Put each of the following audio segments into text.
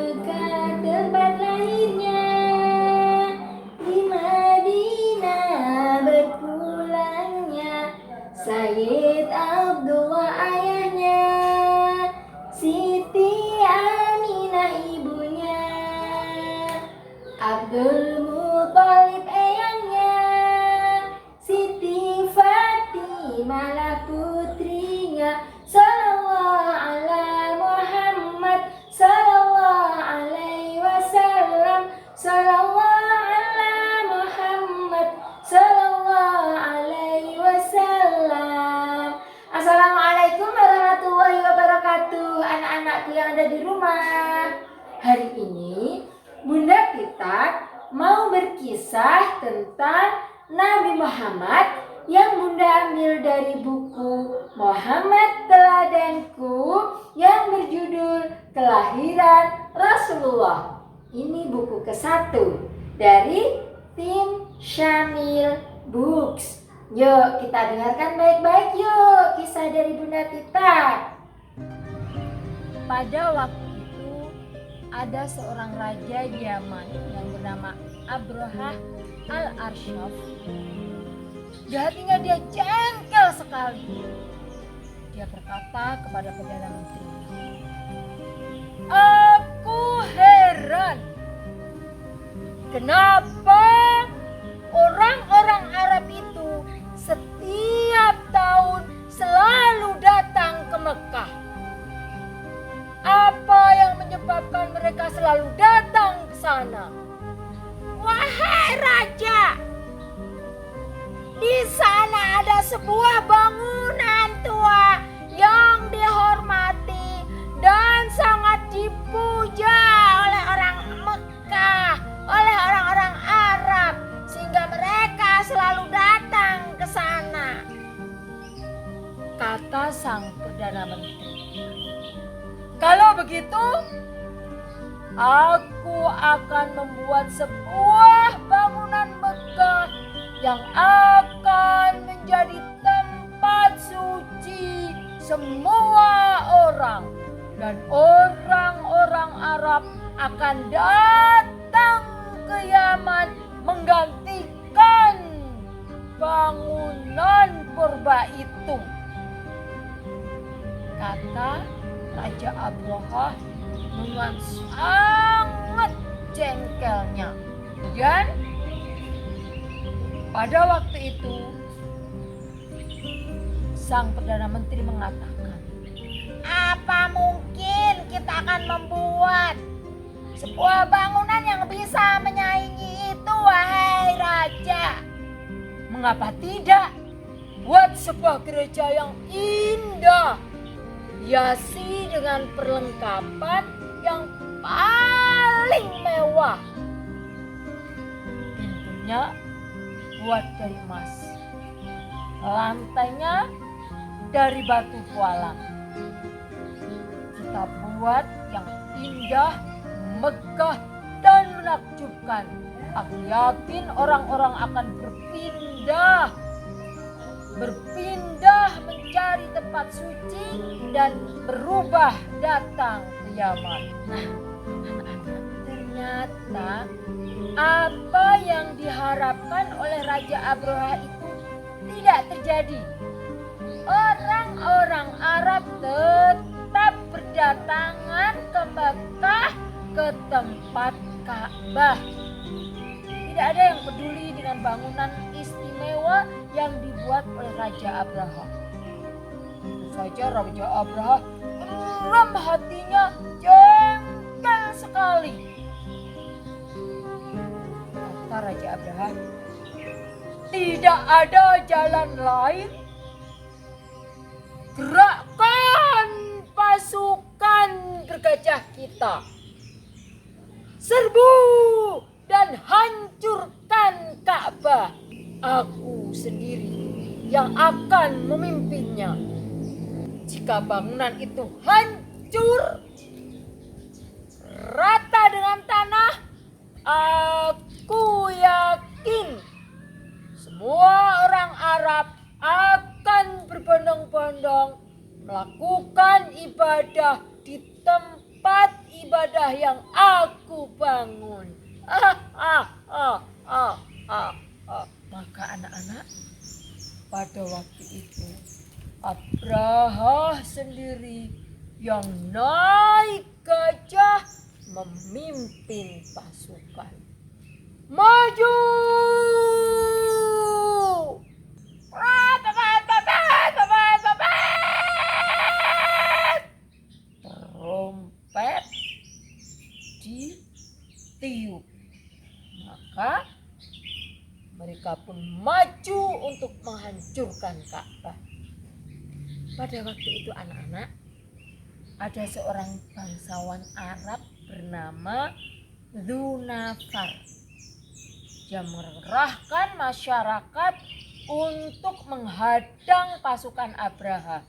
Mekah tempat lahirnya, di Madinah berpulangnya Sayyid Abdullah ayahnya, Siti Aminah ibunya, Abdul Muthalib eyangnya, Siti Fatimah lah putrinya. Sallallahu ala Muhammad, sallallahu alaihi wasallam, sallallahu ala Muhammad, sallallahu alaihi wasallam. Assalamualaikum warahmatullahi wabarakatuh, anak-anakku yang ada di rumah. Hari ini Bunda Pitak mau berkisah tentang Nabi Muhammad yang Bunda ambil dari buku Muhammad Teladanku yang berjudul Kelahiran Rasulullah. Ini buku ke-1 dari tim Syamil Books. Yuk kita dengarkan baik-baik yuk kisah dari Bunda Pitak. Pada waktu itu ada seorang raja Yaman yang bernama Abrahah al-Arsyaf. Di hatinya dia jengkel sekali. Dia berkata kepada Perdana Menteri, "Aku heran, kenapa orang-orang Arab itu setiap tahun selalu datang ke Mekah? Apa yang menyebabkan mereka selalu datang ke sana? Wahai raja, di sana ada sebuah bangunan tua yang dihormati dan sangat dipuja oleh orang Mekah, oleh orang-orang Arab, sehingga mereka selalu datang ke sana," kata sang Perdana Menteri. "Kalau begitu, aku akan membuat sebuah bangunan megah yang akan menjadi tempat suci semua orang, dan orang-orang Arab akan datang ke Yaman menggantikan bangunan purba itu," kata Raja Abrahah dengan sangat jengkelnya. Dan pada waktu itu sang Perdana Menteri mengatakan, "Apa mungkin kita akan membuat sebuah bangunan yang bisa menyaingi itu, wahai raja? Mengapa tidak buat sebuah gereja yang indah, hiasi dengan perlengkapan yang paling mewah. Pintunya buat dari emas, lantainya dari batu kualang. Kita buat yang indah, megah, dan menakjubkan. Aku yakin orang-orang akan berpindah mencari tempat suci dan berubah datang ke Yaman." Nah, anak-anak, ternyata apa yang diharapkan oleh Raja Abrahah itu tidak terjadi. Orang-orang Arab tetap berdatangan ke Mekah, ke tempat Ka'bah. Tidak ada yang peduli dengan bangunan istimewa yang dibuat oleh Raja Abrahah. Tentu saja Raja Abrahah dalam hatinya jengkel sekali. Kata Raja Abrahah, "Tidak ada jalan lain. Gerakkan pasukan bergajah kita. Serbu dan hancurkan Ka'bah. Aku sendiri yang akan memimpinnya. Jika bangunan itu hancur rata dengan tanah, aku yakin semua orang Arab akan berbondong-bondong melakukan ibadah di tempat ibadah ibadah yang aku bangun. Maka anak-anak, pada waktu itu Abraha sendiri yang naik gajah memimpin pasukan. Maju! Trompet ditiup. Maka mereka pun maju untuk menghancurkan Ka'bah. Pada waktu itu anak-anak, ada seorang bangsawan Arab bernama Dzunafar. Dia mengerahkan masyarakat untuk menghadang pasukan Abraha.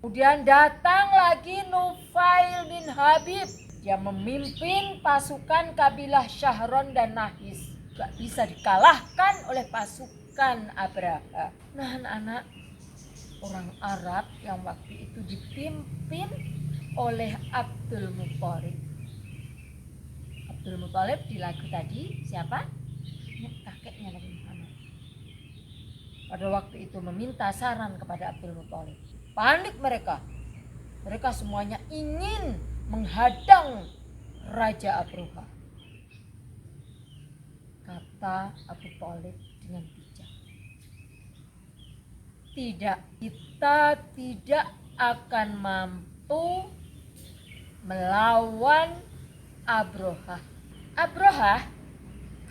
Kemudian datang lagi Nufail bin Habib. Dia memimpin pasukan kabilah Syahron dan Nahis. Gak bisa dikalahkan oleh pasukan Abraha. Nah anak-anak, orang Arab yang waktu itu dipimpin oleh Abdul Muthalib. Abdul Muthalib di lagu tadi siapa? Kakeknya Nabi Muhammad. Pada waktu itu meminta saran kepada Abdul Muthalib. Panik mereka. Mereka semuanya ingin menghadang Raja Abraha. Kata Abu Thalib dengan bijak, tidak, kita tidak akan mampu melawan Abraha. Abraha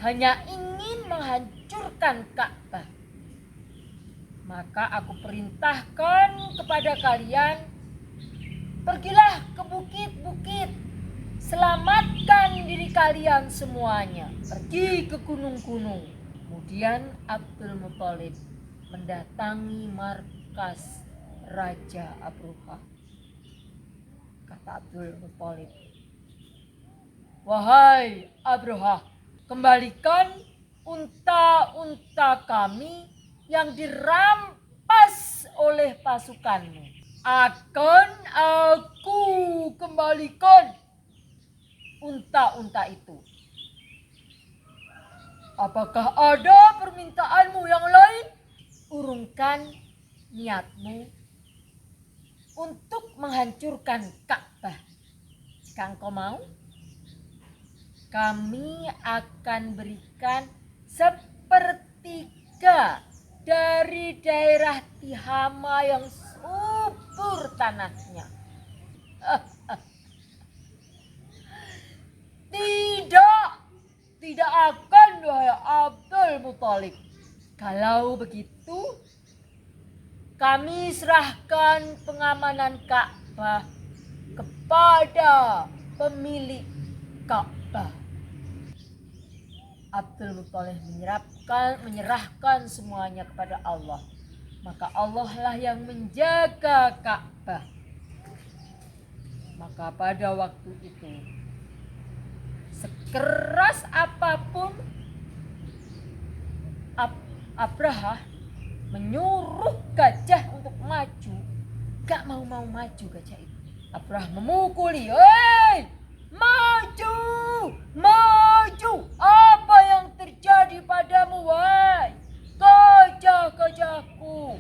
hanya ingin menghancurkan Ka'bah. Maka aku perintahkan kepada kalian, pergilah ke bukit-bukit, selamatkan diri kalian semuanya. Pergi ke gunung-gunung. Kemudian Abdul Muthalib mendatangi markas Raja Abraha. Kata Abdul Muthalib, wahai Abraha, kembalikan unta-unta kami yang dirampas oleh pasukanmu. Akan aku kembalikan unta-unta itu. Apakah ada permintaanmu yang lain? Urungkan niatmu untuk menghancurkan Ka'bah. Jika engkau mau, kami akan berikan sepertiga dari daerah Tihama yang subur tanahnya. Tidak akan, wahai Abdul Muthalib. Kalau begitu, kami serahkan pengamanan Ka'bah kepada pemilik Ka'bah. Abdul Muthalib menyerahkan semuanya kepada Allah. Maka Allah lah yang menjaga Ka'bah. Maka pada waktu itu, sekeras apapun Abraha menyuruh gajah untuk maju, gak mau maju gajah itu. Abraha memukuli, hei, maju, apa yang terjadi padamu, wahai gajah-gajahku?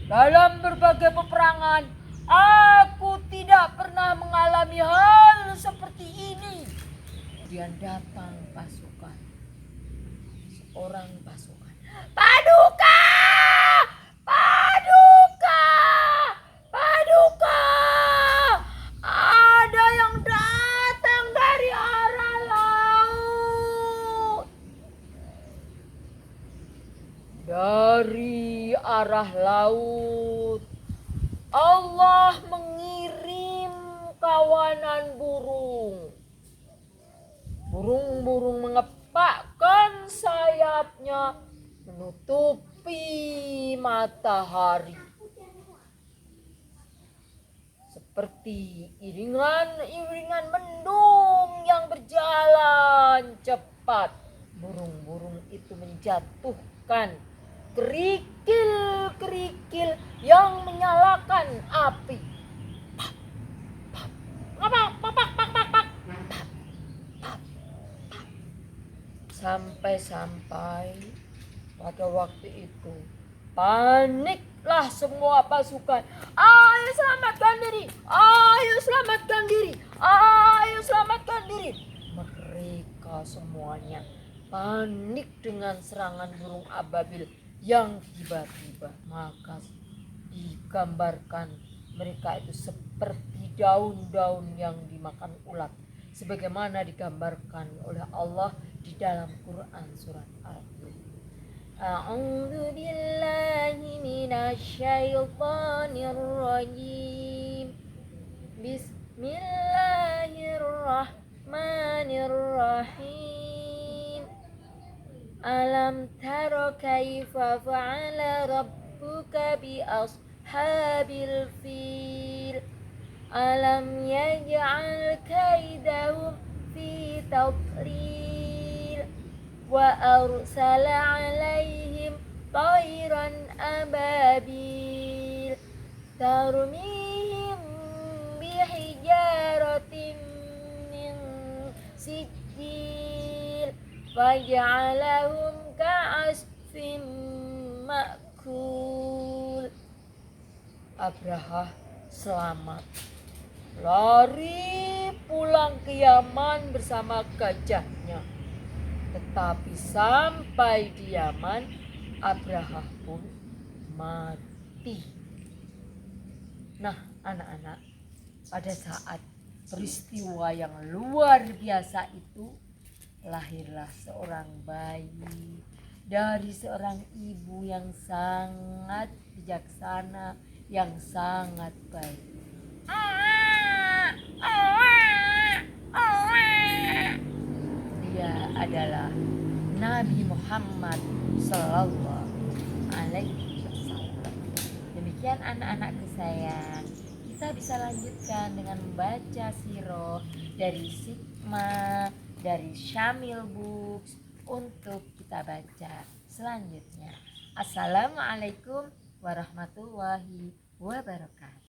Dalam berbagai peperangan, aku tidak pernah mengalami hal seperti ini. Kemudian datang seorang pasukan. Paduka! Ada yang datang dari arah laut. Dari arah laut, Allah mengirim kawanan burung. Burung-burung mengepakkan sayapnya menutupi matahari. Seperti iringan mendung yang berjalan cepat. Burung-burung itu menjatuhkan kerikil-kerikil yang menyalakan api. Sampai-sampai pada waktu itu paniklah semua pasukan. Ayo selamatkan diri, ayo selamatkan diri, ayo selamatkan diri. Mereka semuanya panik dengan serangan burung ababil yang tiba-tiba. Maka digambarkan mereka itu seperti daun-daun yang dimakan ulat, sebagaimana digambarkan oleh Allah di dalam Quran surat Al-Qur'an. A'udzu billahi minasyaitonir rajim. Bismillahirrahmanirrahim. Alam tara kaifa fa'ala rabbuka bi ashabil fil. Alam yaj'al kaidahum fi tadlil wa arsala 'alaihim tayran ababil tarmihim bihijaratin min sijil faj'alahum ka'asfin ma'kul. Abraha selamat lari pulang ke Yaman bersama gajahnya. Tetapi sampai di Yaman, Abraha pun mati. Nah, anak-anak, pada saat peristiwa yang luar biasa itu, lahirlah seorang bayi dari seorang ibu yang sangat bijaksana, yang sangat baik. Dia adalah Nabi Muhammad Sallallahu Alaihi Wasallam. Demikian anak-anak kesayangan, kita bisa lanjutkan dengan membaca sirah dari Sigma, dari Syamil Books untuk kita baca selanjutnya. Assalamualaikum warahmatullahi wabarakatuh.